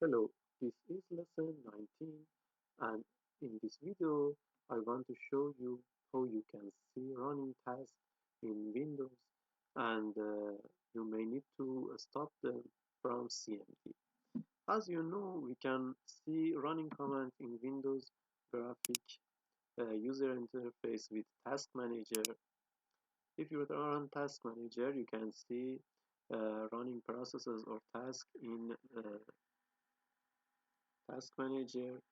Hello, this is lesson 19 and in this video I want to show you how you can see running tasks in Windows and you may need to stop them from CMD. As you know, we can see running commands in Windows graphic user interface with Task Manager. If you run Task Manager, you can see running processes or tasks in Task Manager.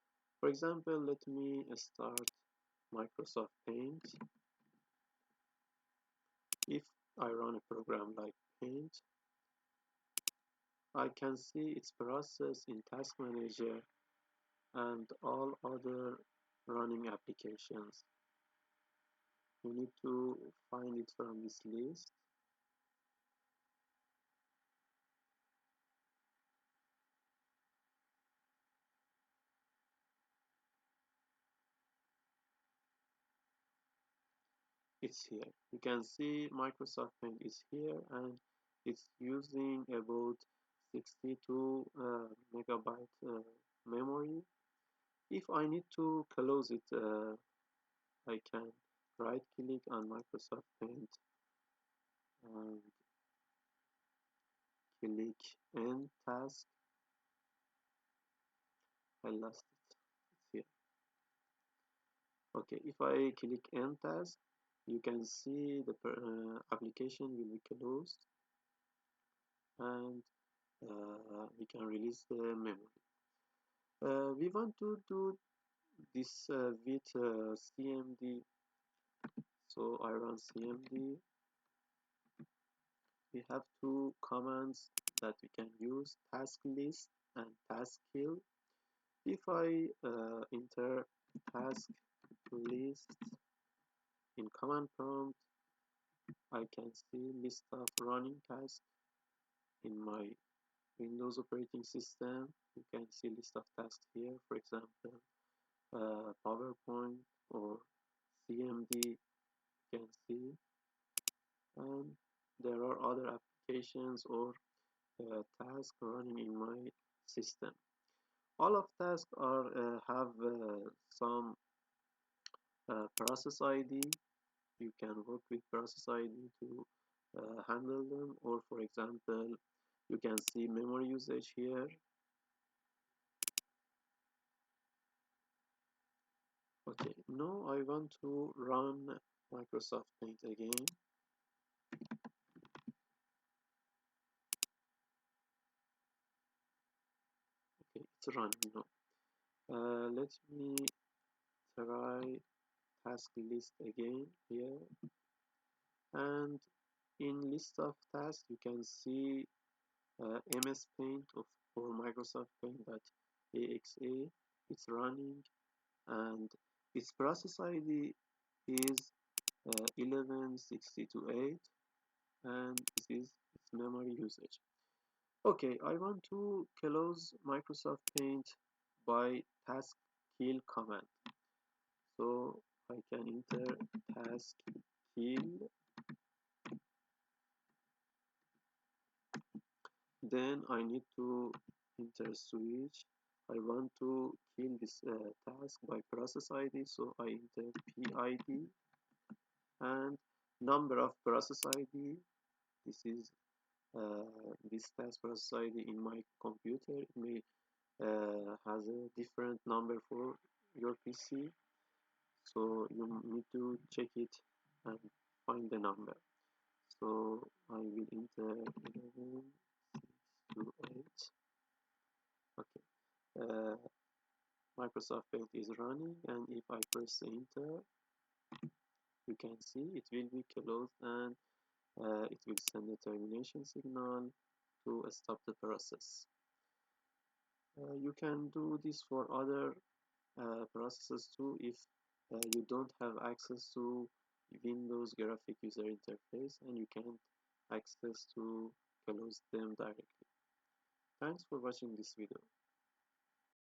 For example, let me start Microsoft Paint. If I run a program like Paint, I can see its process in Task Manager and all other running applications. You need to find it from this list. It's here. You can see Microsoft Paint is here and it's using about 62 megabyte memory. If I need to close it, I can right click on Microsoft Paint and click End Task. I lost it. It's here. Okay, if I click End Task, you can see the application will be closed and we can release the memory. We want to do this with CMD. So I run CMD. We have two commands that we can use, task list and task kill. If I enter task list in command prompt, I can see list of running tasks in my Windows operating system. You can see list of tasks here, for example, PowerPoint or CMD, you can see, and there are other applications or tasks running in my system. All of tasks are have some process ID. You can work with process ID to handle them, or for example, you can see memory usage here. Okay, now I want to run Microsoft Paint again. Okay, it's running now. Let me try task list again here, and in list of tasks you can see MS Paint or Microsoft Paint.exe. It's running and its process ID is 11628 and this is its memory usage. Okay, I want to close Microsoft Paint by task kill command. So I can enter task kill, then I need to enter switch. I want to kill this task by process ID, so I enter PID and number of process ID. This is this task process ID in my computer. It may has a different number for your PC, so you need to check it and find the number. So I will enter 11628. Okay. Uh, Microsoft Paint is running, and if I press enter, you can see it will be closed and it will send a termination signal to stop the process. You can do this for other processes too if you don't have access to Windows graphic user interface and you can't access to close them directly. Thanks for watching this video.